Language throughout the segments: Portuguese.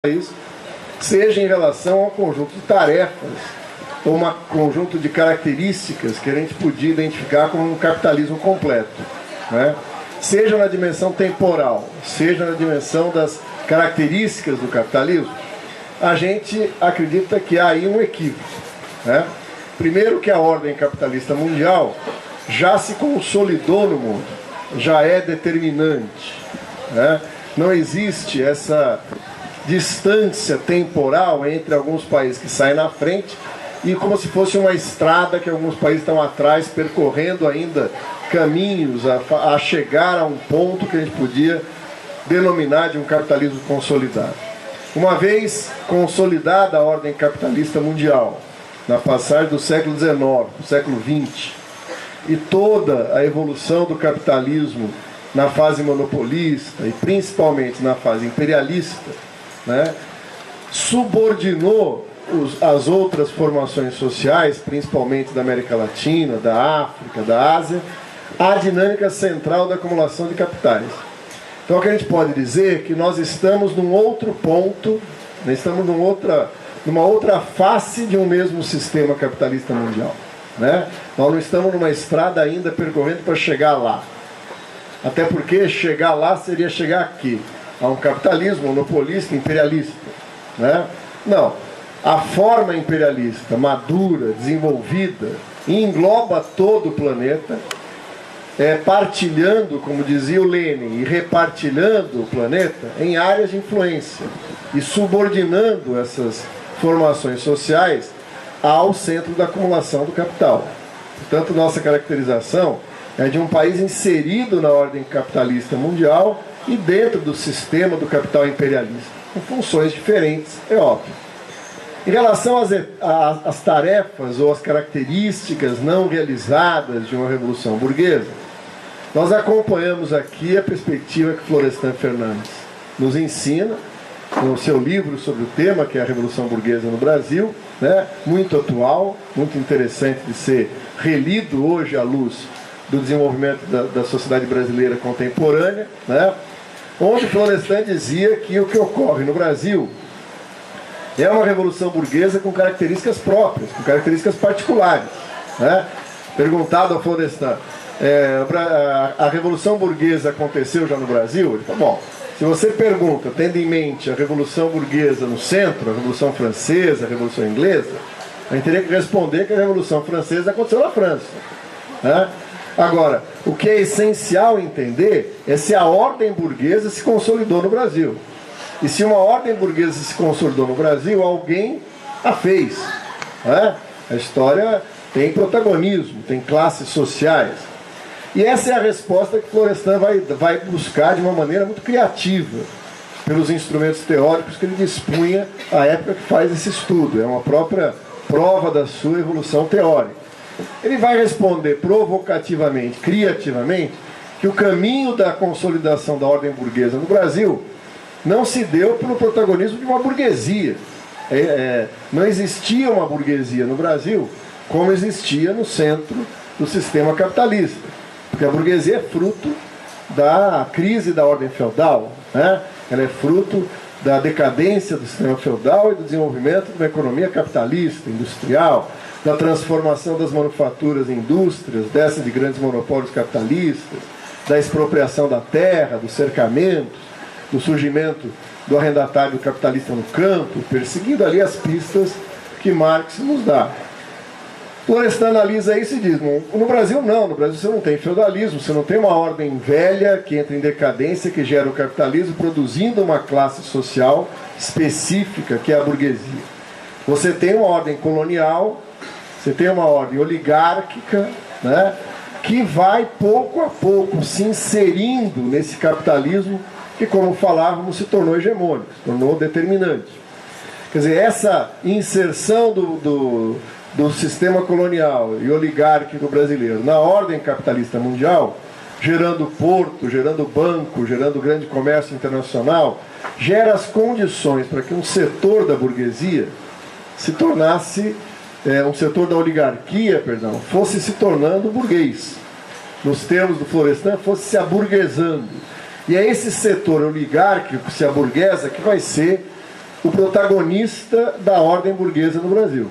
país, seja em relação ao conjunto de tarefas ou um conjunto de características que a gente podia identificar como um capitalismo completo, né? Seja na dimensão temporal, seja na dimensão das características do capitalismo, a gente acredita que há aí um equívoco, né? Primeiro, que a ordem capitalista mundial já se consolidou no mundo, já é determinante, né? Não existe essa distância temporal entre alguns países que saem na frente e como se fosse uma estrada que alguns países estão atrás, percorrendo ainda caminhos a chegar a um ponto que a gente podia denominar de um capitalismo consolidado. Uma vez consolidada a ordem capitalista mundial, na passagem do século XIX, do século XX, e toda a evolução do capitalismo na fase monopolista e principalmente na fase imperialista, né, subordinou as outras formações sociais, principalmente da América Latina, da África, da Ásia, à dinâmica central da acumulação de capitais. Então o que a gente pode dizer é que nós estamos num outro ponto, nós estamos numa outra face de um mesmo sistema capitalista mundial, né? Nós não estamos numa estrada ainda percorrendo para chegar lá. Até porque chegar lá seria chegar aqui, a um capitalismo monopolista, imperialista, né? Não. A forma imperialista, madura, desenvolvida, engloba todo o planeta, partilhando, como dizia o Lenin, e repartilhando o planeta em áreas de influência e subordinando essas formações sociais ao centro da acumulação do capital. Portanto, nossa caracterização é de um país inserido na ordem capitalista mundial e dentro do sistema do capital imperialista, com funções diferentes, é óbvio. Em relação às tarefas ou às características não realizadas de uma revolução burguesa, nós acompanhamos aqui a perspectiva que Florestan Fernandes nos ensina no seu livro sobre o tema, que é a Revolução Burguesa no Brasil, né? Muito atual, muito interessante de ser relido hoje à luz do desenvolvimento da sociedade brasileira contemporânea, né? Onde Florestan dizia que o que ocorre no Brasil é uma revolução burguesa com características próprias, com características particulares, né? Perguntado a Florestan, a revolução burguesa aconteceu já no Brasil? Ele falou, bom, se você pergunta, tendo em mente a revolução burguesa no centro, a revolução francesa, a revolução inglesa, a gente teria que responder que a revolução francesa aconteceu na França, né? Agora, o que é essencial entender é se a ordem burguesa se consolidou no Brasil. E se uma ordem burguesa se consolidou no Brasil, alguém a fez, né? A história tem protagonismo, tem classes sociais. E essa é a resposta que Florestan vai buscar de uma maneira muito criativa, pelos instrumentos teóricos que ele dispunha à época que faz esse estudo. É uma própria prova da sua evolução teórica. Ele vai responder provocativamente, criativamente, que o caminho da consolidação da ordem burguesa no Brasil não se deu pelo protagonismo de uma burguesia. Não existia uma burguesia no Brasil como existia no centro do sistema capitalista. Porque a burguesia é fruto da crise da ordem feudal, né? Ela é fruto da decadência do sistema feudal e do desenvolvimento de uma economia capitalista, industrial, da transformação das manufaturas em indústrias, dessas de grandes monopólios capitalistas, da expropriação da terra, dos cercamentos, do surgimento do arrendatário capitalista no campo, perseguindo ali as pistas que Marx nos dá. Florestan analisa isso e diz, no Brasil não, no Brasil você não tem feudalismo, você não tem uma ordem velha que entra em decadência, que gera o capitalismo, produzindo uma classe social específica, que é a burguesia. Você tem uma ordem colonial, você tem uma ordem oligárquica, né, que vai pouco a pouco se inserindo nesse capitalismo que, como falávamos, se tornou hegemônico, se tornou determinante. Quer dizer, essa inserção do sistema colonial e oligárquico brasileiro na ordem capitalista mundial, gerando porto, gerando banco, gerando grande comércio internacional, gera as condições para que um setor da burguesia se tornasse, um setor da oligarquia, fosse se tornando burguês. Nos termos do Florestan, fosse se aburguesando. E é esse setor oligárquico, se aburguesa, que vai ser o protagonista da ordem burguesa no Brasil.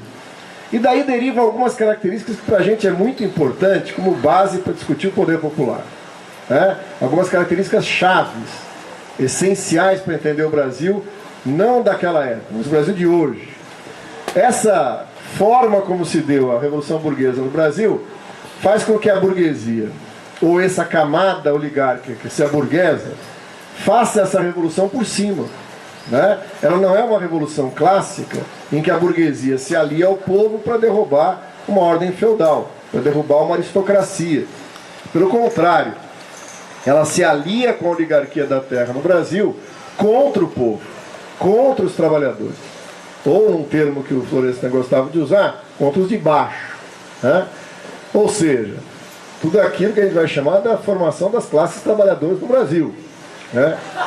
E daí derivam algumas características que para a gente é muito importante como base para discutir o poder popular. Algumas características chaves, essenciais para entender o Brasil, não daquela época, mas o Brasil de hoje. Essa forma como se deu a Revolução Burguesa no Brasil faz com que a burguesia, ou essa camada oligárquica, que se a burguesa, faça essa revolução por cima. Ela não é uma revolução clássica em que a burguesia se alia ao povo para derrubar uma ordem feudal, para derrubar uma aristocracia. Pelo contrário, ela se alia com a oligarquia da terra no Brasil contra o povo, contra os trabalhadores. Ou, um termo que o Florestan gostava de usar, contra os de baixo. Ou seja, tudo aquilo que a gente vai chamar da formação das classes trabalhadoras no Brasil.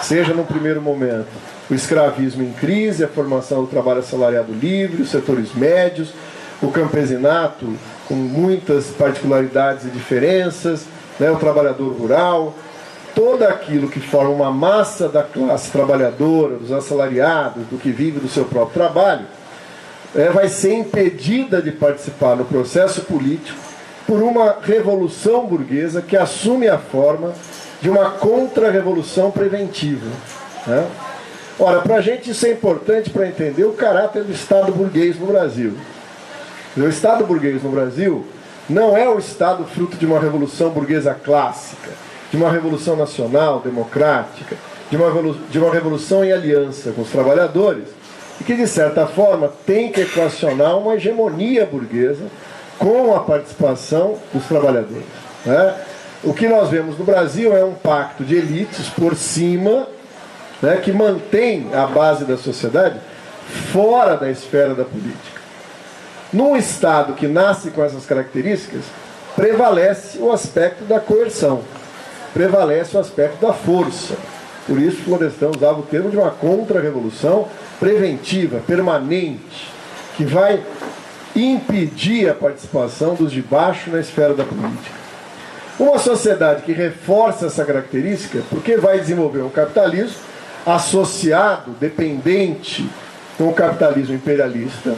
Seja, no primeiro momento, o escravismo em crise, a formação do trabalho assalariado livre, os setores médios, o campesinato com muitas particularidades e diferenças, o trabalhador rural, todo aquilo que forma uma massa da classe trabalhadora, dos assalariados, do que vive do seu próprio trabalho, vai ser impedida de participar no processo político por uma revolução burguesa que assume a forma de uma contra-revolução preventiva. Ora, para a gente isso é importante para entender o caráter do Estado burguês no Brasil. O Estado burguês no Brasil não é o Estado fruto de uma revolução burguesa clássica, de uma revolução nacional, democrática, de uma revolução em aliança com os trabalhadores, e que, de certa forma, tem que equacionar uma hegemonia burguesa com a participação dos trabalhadores. O que nós vemos no Brasil é um pacto de elites por cima, que mantém a base da sociedade fora da esfera da política. Num Estado que nasce com essas características, prevalece o aspecto da coerção, prevalece o aspecto da força. Por isso, Florestan usava o termo de uma contra-revolução preventiva, permanente, que vai impedir a participação dos de baixo na esfera da política. Uma sociedade que reforça essa característica, porque vai desenvolver um capitalismo associado, dependente com o capitalismo imperialista,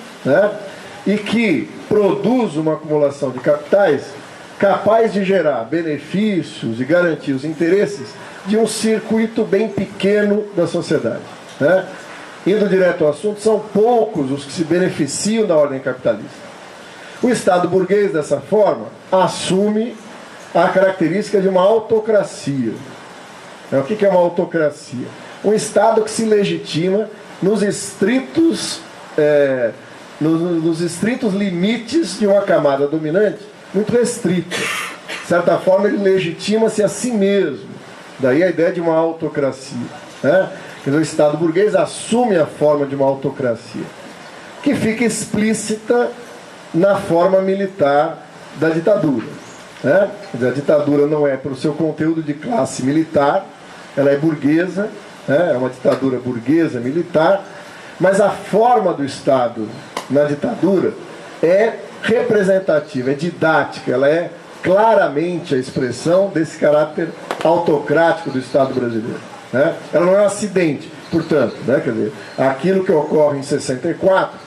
e que produz uma acumulação de capitais capaz de gerar benefícios e garantir os interesses de um circuito bem pequeno da sociedade. Indo direto ao assunto, são poucos os que se beneficiam da ordem capitalista. O Estado burguês, dessa forma, assume a característica de uma autocracia. O que é uma autocracia? Um Estado que se legitima nos estritos limites de uma camada dominante muito restrita. De certa forma, ele legitima-se a si mesmo. Daí a ideia de uma autocracia. Quer dizer, o Estado burguês assume a forma de uma autocracia, que fica explícita na forma militar da ditadura. Quer dizer, a ditadura não é pelo seu conteúdo de classe militar, ela é burguesa, é uma ditadura burguesa militar, mas a forma do Estado na ditadura é representativa, é didática, ela é claramente a expressão desse caráter autocrático do Estado brasileiro. Ela não é um acidente, portanto, quer dizer, aquilo que ocorre em 64,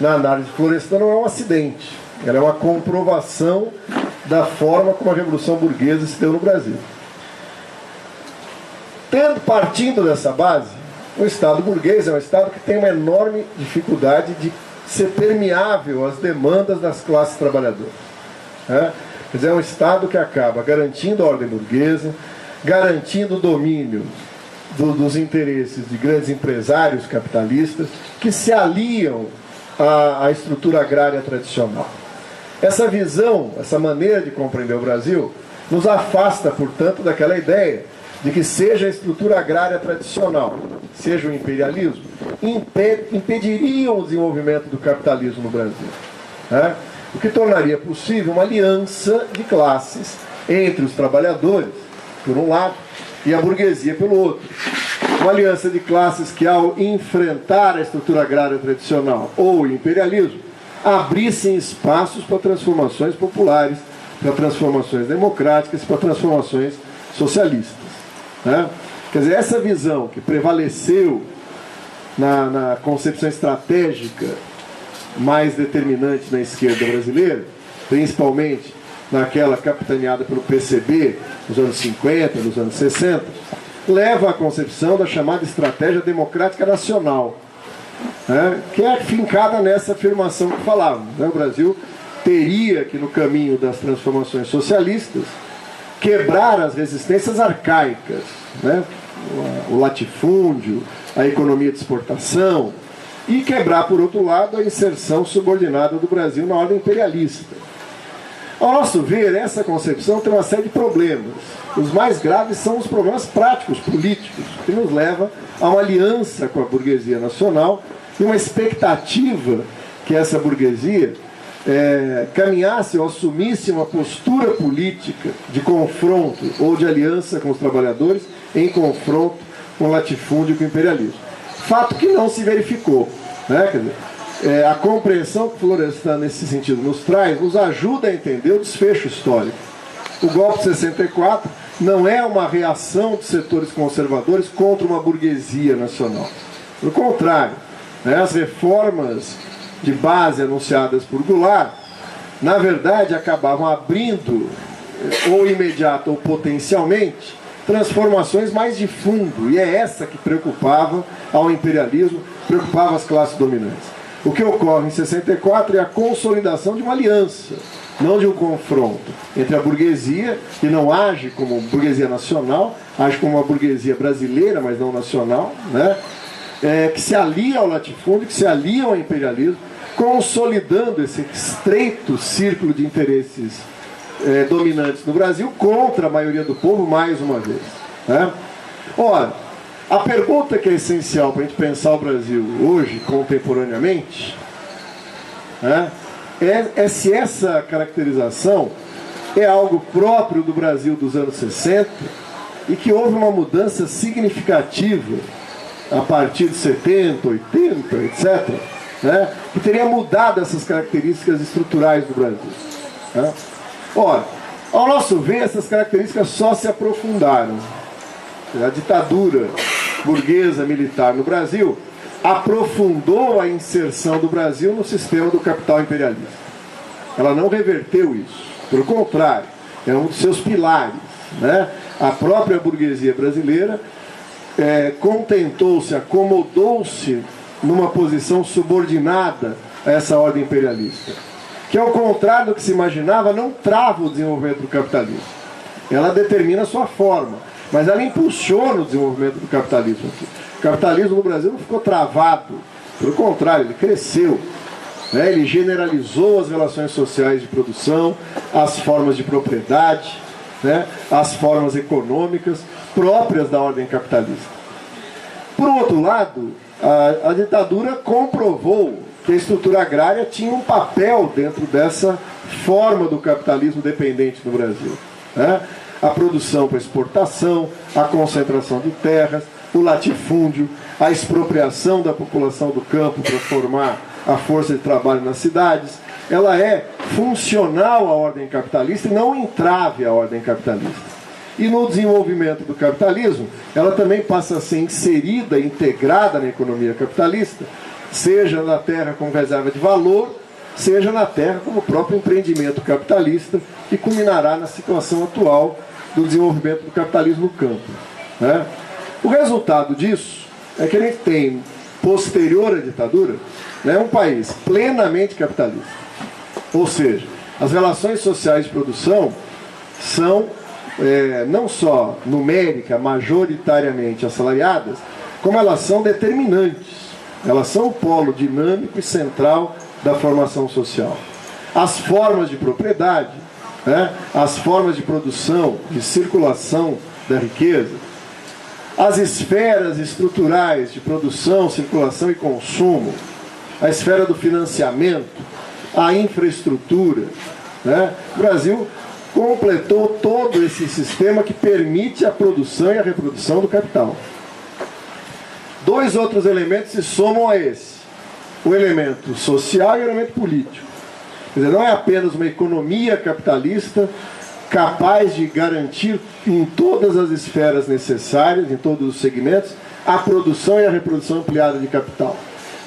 na análise de Florestan, não é um acidente, ela é uma comprovação da forma como a Revolução Burguesa se deu no Brasil. Partindo dessa base, o Estado burguês é um Estado que tem uma enorme dificuldade de ser permeável às demandas das classes trabalhadoras. Quer dizer, é um Estado que acaba garantindo a ordem burguesa, garantindo o domínio dos interesses de grandes empresários capitalistas que se aliam à estrutura agrária tradicional. Essa visão, essa maneira de compreender o Brasil, nos afasta, portanto, daquela ideia de que seja a estrutura agrária tradicional, seja o imperialismo, impediriam o desenvolvimento do capitalismo no Brasil. O que tornaria possível uma aliança de classes entre os trabalhadores, por um lado, e a burguesia pelo outro. Uma aliança de classes que, ao enfrentar a estrutura agrária tradicional ou o imperialismo, abrissem espaços para transformações populares, para transformações democráticas, para transformações socialistas. Quer dizer, essa visão que prevaleceu na concepção estratégica mais determinante na esquerda brasileira, principalmente naquela capitaneada pelo PCB nos anos 50, nos anos 60, leva à concepção da chamada estratégia democrática nacional, né, que é fincada nessa afirmação que falávamos, né? O Brasil teria que, no caminho das transformações socialistas, quebrar as resistências arcaicas, né? O latifúndio, a economia de exportação, e quebrar, por outro lado, a inserção subordinada do Brasil na ordem imperialista. Ao nosso ver, essa concepção tem uma série de problemas. Os mais graves são os problemas práticos, políticos, que nos leva a uma aliança com a burguesia nacional e uma expectativa que essa burguesia caminhasse ou assumisse uma postura política de confronto ou de aliança com os trabalhadores em confronto com o latifúndio e com o imperialismo. Fato que não se verificou, né? Quer dizer, a compreensão que Florestan nesse sentido nos traz nos ajuda a entender o desfecho histórico. O golpe de 64 não é uma reação de setores conservadores contra uma burguesia nacional. Pelo contrário, né, as reformas de base anunciadas por Goulart, na verdade, acabavam abrindo, ou imediata ou potencialmente, transformações mais de fundo, e é essa que preocupava ao imperialismo, preocupava as classes dominantes. O que ocorre em 64 é a consolidação de uma aliança, não de um confronto, entre a burguesia, que não age como burguesia nacional, age como uma burguesia brasileira, mas não nacional, né? Que se alia ao latifúndio, que se alia ao imperialismo, consolidando esse estreito círculo de interesses dominantes no Brasil contra a maioria do povo mais uma vez, né? Ora, a pergunta que é essencial para a gente pensar o Brasil hoje, contemporaneamente, né, é se essa caracterização é algo próprio do Brasil dos anos 60 e que houve uma mudança significativa a partir de 70, 80, etc., né, que teria mudado essas características estruturais do Brasil, né? Ora, ao nosso ver, essas características só se aprofundaram. A ditadura burguesa militar no Brasil aprofundou a inserção do Brasil no sistema do capital imperialista. Ela não reverteu isso. Pelo contrário, é um dos seus pilares, né? A própria burguesia brasileira contentou-se, acomodou-se numa posição subordinada a essa ordem imperialista, que, ao contrário do que se imaginava, não trava o desenvolvimento do capitalismo. Ela determina a sua forma, mas ela impulsiona o desenvolvimento do capitalismo aqui. O capitalismo no Brasil não ficou travado, pelo contrário, ele cresceu, né? Ele generalizou as relações sociais de produção, as formas de propriedade, né? As formas econômicas próprias da ordem capitalista. Por outro lado, a ditadura comprovou que a estrutura agrária tinha um papel dentro dessa forma do capitalismo dependente no Brasil, né? A produção para exportação, a concentração de terras, o latifúndio, a expropriação da população do campo para formar a força de trabalho nas cidades, ela é funcional à ordem capitalista e não entrave à ordem capitalista. E no desenvolvimento do capitalismo, ela também passa a ser inserida, integrada na economia capitalista, seja na terra como reserva de valor, seja na terra como próprio empreendimento capitalista, que culminará na situação atual do desenvolvimento do capitalismo no campo, né? O resultado disso é que a gente tem, posterior à ditadura, né, um país plenamente capitalista. Ou seja, as relações sociais de produção são não só numérica, majoritariamente assalariadas, como elas são determinantes. Elas são o polo dinâmico e central da formação social. As formas de propriedade, né, as formas de produção, de circulação da riqueza, as esferas estruturais de produção, circulação e consumo, a esfera do financiamento, a infraestrutura, né? O Brasil completou todo esse sistema que permite a produção e a reprodução do capital. Dois outros elementos se somam a esse: o elemento social e o elemento político. Quer dizer, não é apenas uma economia capitalista capaz de garantir em todas as esferas necessárias, em todos os segmentos, a produção e a reprodução ampliada de capital.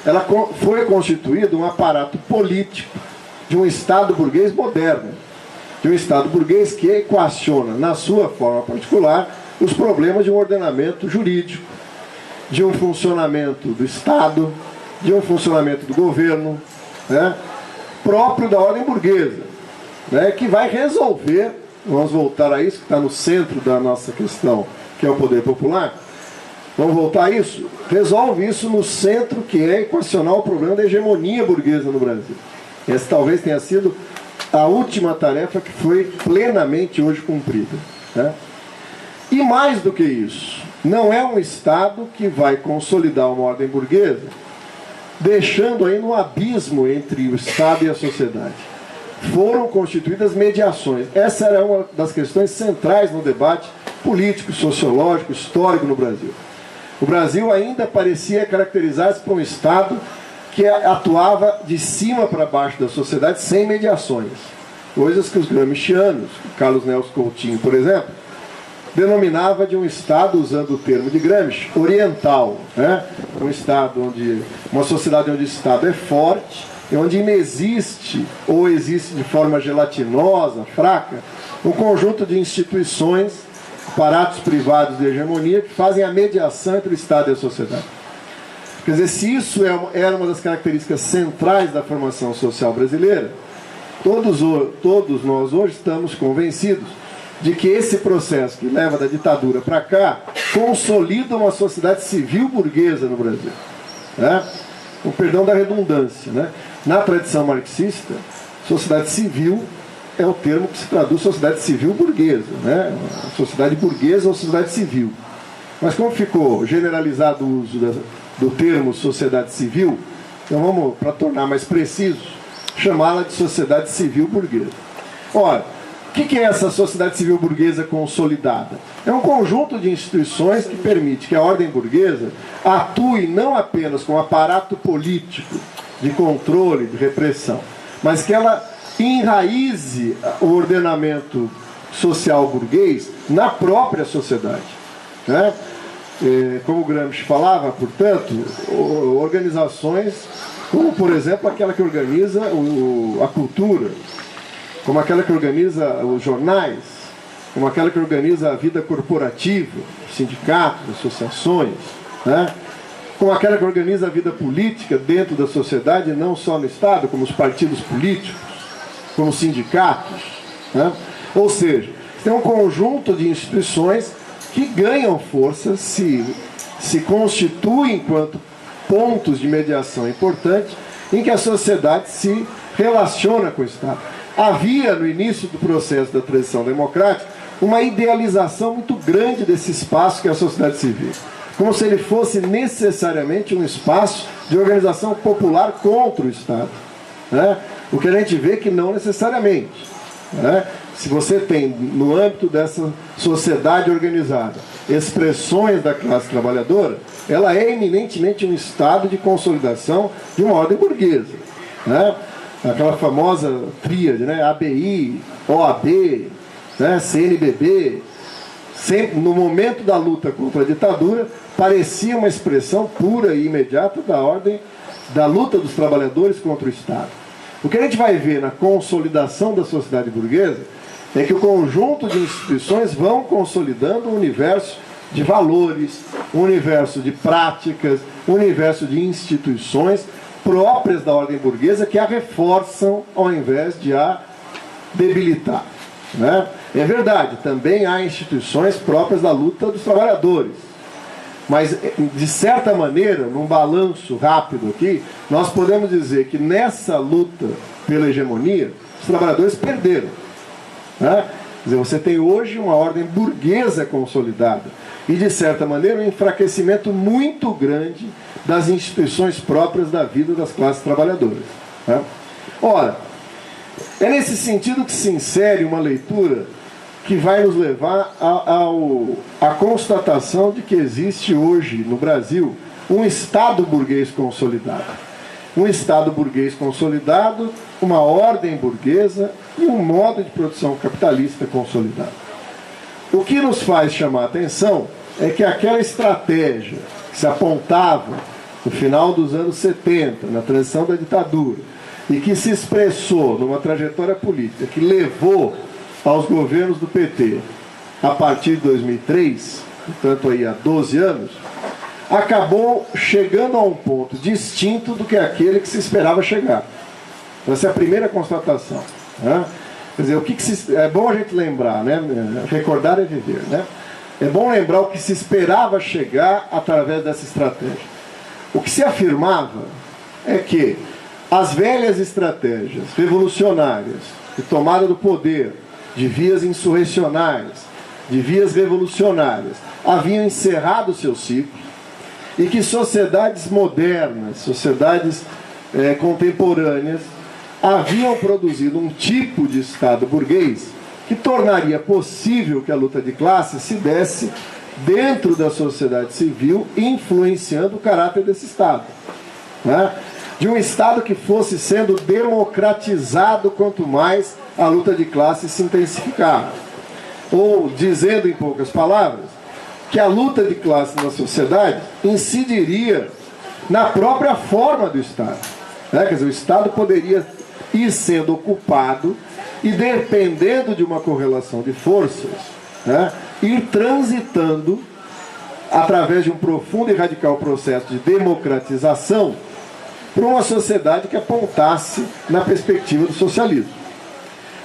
Ela foi constituída um aparato político de um Estado burguês moderno, de um Estado burguês que equaciona, na sua forma particular, os problemas de um ordenamento jurídico, de um funcionamento do Estado, de um funcionamento do governo, né, próprio da ordem burguesa, né, que vai resolver, vamos voltar a isso, que está no centro da nossa questão, que é o poder popular, vamos voltar a isso, resolve isso no centro, que é equacionar o problema da hegemonia burguesa no Brasil. Essa talvez tenha sido a última tarefa que foi plenamente hoje cumprida, né? E mais do que isso, não é um Estado que vai consolidar uma ordem burguesa, deixando aí no abismo entre o Estado e a sociedade. Foram constituídas mediações. Essa era uma das questões centrais no debate político, sociológico, histórico no Brasil. O Brasil ainda parecia caracterizar-se por um Estado que atuava de cima para baixo da sociedade sem mediações. Coisas que os gramscianos, Carlos Nelson Coutinho, por exemplo, denominava de um Estado, usando o termo de Gramsci, oriental, né? Um Estado onde, uma sociedade onde o Estado é forte, e onde inexiste, ou existe de forma gelatinosa, fraca, um conjunto de instituições, aparatos privados de hegemonia, que fazem a mediação entre o Estado e a sociedade. Quer dizer, se isso era uma das características centrais da formação social brasileira, todos nós hoje estamos convencidos de que esse processo que leva da ditadura para cá consolida uma sociedade civil burguesa no Brasil, né? Com perdão da redundância, né? Na tradição marxista, sociedade civil é o termo que se traduz sociedade civil burguesa, né? Sociedade burguesa ou sociedade civil. Mas como ficou generalizado o uso do termo sociedade civil, então vamos, para tornar mais preciso, chamá-la de sociedade civil burguesa. Ora, o que é essa sociedade civil burguesa consolidada? É um conjunto de instituições que permite que a ordem burguesa atue não apenas como aparato político de controle, de repressão, mas que ela enraize o ordenamento social burguês na própria sociedade, né? Como Gramsci falava, portanto, organizações como, por exemplo, aquela que organiza a cultura, como aquela que organiza os jornais, como aquela que organiza a vida corporativa, sindicatos, associações, né? Como aquela que organiza a vida política dentro da sociedade, não só no Estado, como os partidos políticos, como os sindicatos, né? Ou seja, tem um conjunto de instituições que ganham força, se constituem enquanto pontos de mediação importantes em que a sociedade se relaciona com o Estado. Havia, no início do processo da transição democrática, uma idealização muito grande desse espaço que é a sociedade civil, como se ele fosse necessariamente um espaço de organização popular contra o Estado, né? O que a gente vê que não necessariamente, né? Se você tem, no âmbito dessa sociedade organizada, expressões da classe trabalhadora, ela é eminentemente um estado de consolidação de uma ordem burguesa, né? Aquela famosa tríade, né? ABI, OAB, né? CNBB, sempre, no momento da luta contra a ditadura, parecia uma expressão pura e imediata da ordem, da luta dos trabalhadores contra o Estado. O que a gente vai ver na consolidação da sociedade burguesa é que o conjunto de instituições vão consolidando um universo de valores, um universo de práticas, um universo de instituições próprias da ordem burguesa que a reforçam ao invés de a debilitar, né? É verdade, também há instituições próprias da luta dos trabalhadores, mas de certa maneira, num balanço rápido aqui, nós podemos dizer que nessa luta pela hegemonia, os trabalhadores perderam, né? Quer dizer, você tem hoje uma ordem burguesa consolidada e, de certa maneira, um enfraquecimento muito grande das instituições próprias da vida das classes trabalhadoras, né? Ora, é nesse sentido que se insere uma leitura que vai nos levar à constatação de que existe hoje no Brasil um Estado burguês consolidado. Um Estado burguês consolidado, uma ordem burguesa e um modo de produção capitalista consolidado. O que nos faz chamar a atenção é que aquela estratégia que se apontava no final dos anos 70, na transição da ditadura, e que se expressou numa trajetória política que levou aos governos do PT a partir de 2003, portanto aí há 12 anos, acabou chegando a um ponto distinto do que aquele que se esperava chegar. Essa é a primeira constatação, né? Quer dizer, é bom a gente lembrar, né? Recordar é viver, né? É bom lembrar o que se esperava chegar através dessa estratégia. O que se afirmava é que as velhas estratégias revolucionárias de tomada do poder, de vias insurrecionais, de vias revolucionárias, haviam encerrado seu ciclo e que sociedades modernas, sociedades contemporâneas, haviam produzido um tipo de Estado burguês que tornaria possível que a luta de classes se desse dentro da sociedade civil, influenciando o caráter desse Estado, né? De um Estado que fosse sendo democratizado quanto mais a luta de classes se intensificava. Ou, dizendo em poucas palavras, que a luta de classes na sociedade incidiria na própria forma do Estado, né? Quer dizer, o Estado poderia ir sendo ocupado e, dependendo de uma correlação de forças, né, ir transitando através de um profundo e radical processo de democratização para uma sociedade que apontasse na perspectiva do socialismo.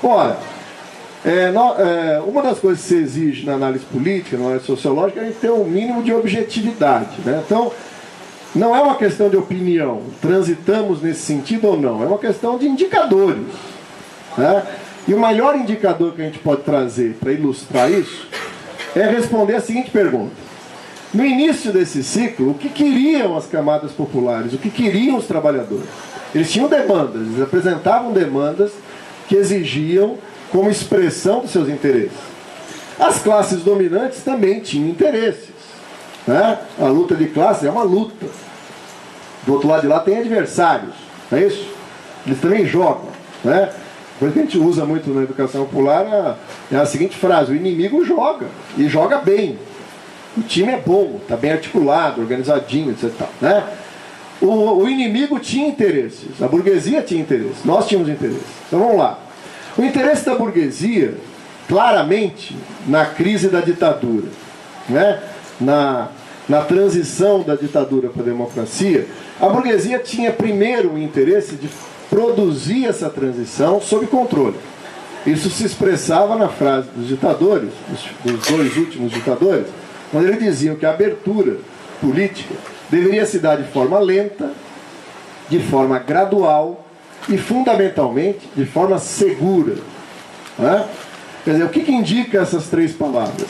Ora, uma das coisas que se exige na análise política, na análise sociológica, é a gente ter um mínimo de objetividade, né? Então, não é uma questão de opinião, transitamos nesse sentido ou não, é uma questão de indicadores, né? E o melhor indicador que a gente pode trazer para ilustrar isso é responder a seguinte pergunta: no início desse ciclo, o que queriam as camadas populares, o que queriam os trabalhadores? Eles tinham demandas, eles apresentavam demandas que exigiam como expressão dos seus interesses. As classes dominantes também tinham interesses, né? A luta de classes é uma luta. Do outro lado de lá tem adversários, não é isso? Eles também jogam, né? Por isso que a gente usa muito na educação popular a seguinte frase: o inimigo joga, e joga bem. O time é bom, está bem articulado, organizadinho, etc. Né? O inimigo tinha interesses, a burguesia tinha interesses, nós tínhamos interesses. Então vamos lá. O interesse da burguesia, claramente, na crise da ditadura, né? na transição da ditadura para a democracia, a burguesia tinha primeiro o interesse de produzir essa transição sob controle. Isso se expressava na frase dos ditadores, dos dois últimos ditadores, quando eles diziam que a abertura política deveria se dar de forma lenta, de forma gradual e, fundamentalmente, de forma segura. Né? Quer dizer, o que indica essas três palavras?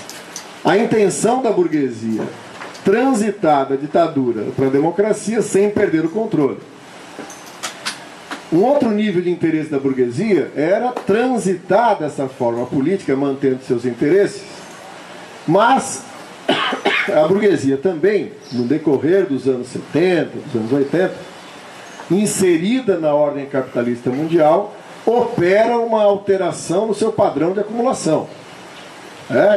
A intenção da burguesia transitar da ditadura para a democracia sem perder o controle. Um outro nível de interesse da burguesia era transitar dessa forma política, mantendo seus interesses, mas a burguesia também, no decorrer dos anos 70, dos anos 80, inserida na ordem capitalista mundial, opera uma alteração no seu padrão de acumulação.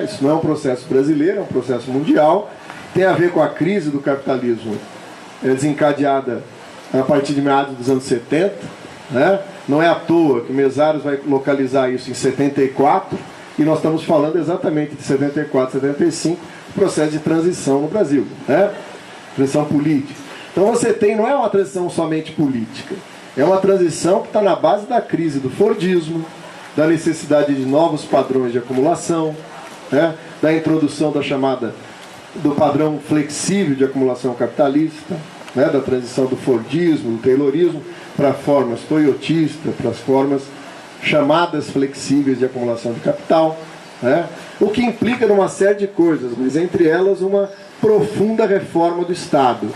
Isso não é um processo brasileiro, é um processo mundial, tem a ver com a crise do capitalismo desencadeada a partir de meados dos anos 70, né? Não é à toa que Mesaros vai localizar isso em 74, e nós estamos falando exatamente de 74, 75, processo de transição no Brasil, né? Transição política. Então você tem, não é uma transição somente política, é uma transição que está na base da crise do Fordismo, da necessidade de novos padrões de acumulação, né? Da introdução do padrão flexível de acumulação capitalista, né? Da transição do Fordismo, do Taylorismo, para formas toyotistas, para as formas chamadas flexíveis de acumulação de capital, né? O que implica numa série de coisas, mas entre elas uma profunda reforma do Estado.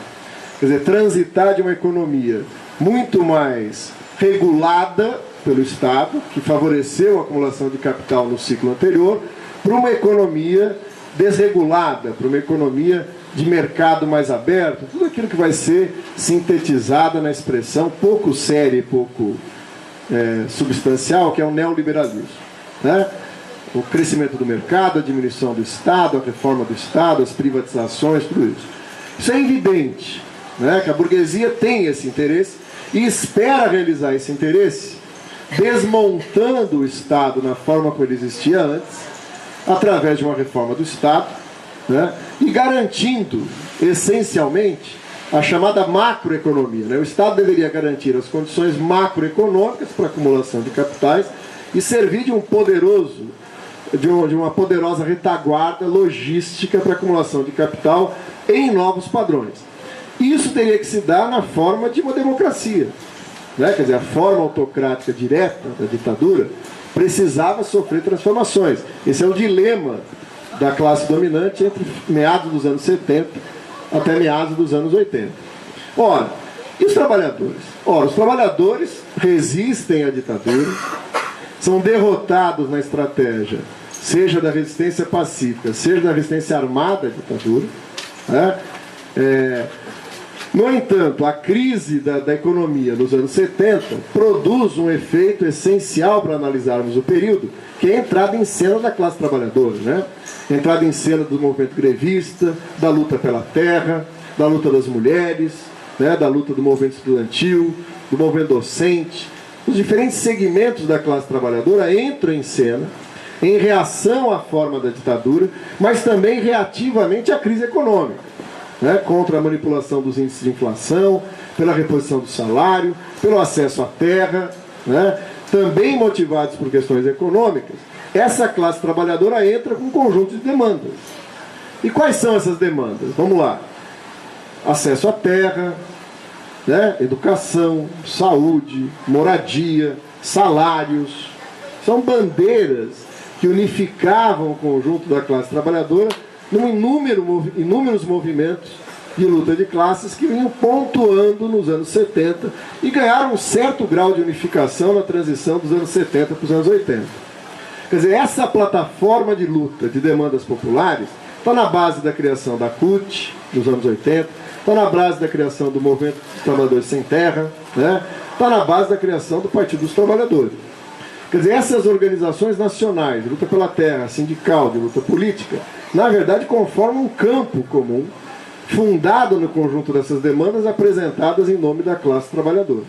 Quer dizer, transitar de uma economia muito mais regulada pelo Estado, que favoreceu a acumulação de capital no ciclo anterior, para uma economia desregulada, para uma economia de mercado mais aberto, tudo aquilo que vai ser sintetizado na expressão pouco séria e pouco substancial, que é o neoliberalismo, né? o crescimento do mercado, a diminuição do Estado, a reforma do Estado, as privatizações, tudo isso. Isso é evidente, né, que a burguesia tem esse interesse e espera realizar esse interesse desmontando o Estado na forma como ele existia antes, através de uma reforma do Estado, né, e garantindo, essencialmente, a chamada macroeconomia, né? O Estado deveria garantir as condições macroeconômicas para a acumulação de capitais e servir de uma poderosa retaguarda logística para a acumulação de capital em novos padrões. Isso teria que se dar na forma de uma democracia, né? Quer dizer, a forma autocrática direta da ditadura precisava sofrer transformações. Esse é o dilema da classe dominante entre meados dos anos 70 até meados dos anos 80. Ora, e os trabalhadores? Ora, os trabalhadores resistem à ditadura, são derrotados na estratégia, seja da resistência pacífica, seja da resistência armada à ditadura, né? No entanto, a crise da economia nos anos 70 produz um efeito essencial para analisarmos o período, que é a entrada em cena da classe trabalhadora, né? Entrada em cena do movimento grevista, da luta pela terra, da luta das mulheres, né? Da luta do movimento estudantil, do movimento docente. Os diferentes segmentos da classe trabalhadora entram em cena em reação à forma da ditadura, mas também reativamente à crise econômica, né, contra a manipulação dos índices de inflação, pela reposição do salário, pelo acesso à terra, né, também motivados por questões econômicas. Essa classe trabalhadora entra com um conjunto de demandas. E quais são essas demandas? Vamos lá. Acesso à terra, né, educação, saúde, moradia, salários. São bandeiras que unificavam o conjunto da classe trabalhadora num inúmeros movimentos de luta de classes que vinham pontuando nos anos 70 e ganharam um certo grau de unificação na transição dos anos 70 para os anos 80. Quer dizer, essa plataforma de luta de demandas populares está na base da criação da CUT, nos anos 80, está na base da criação do Movimento dos Trabalhadores Sem Terra, né? Está na base da criação do Partido dos Trabalhadores. Quer dizer, essas organizações nacionais, de luta pela terra, sindical, de luta política, na verdade conformam um campo comum, fundado no conjunto dessas demandas apresentadas em nome da classe trabalhadora.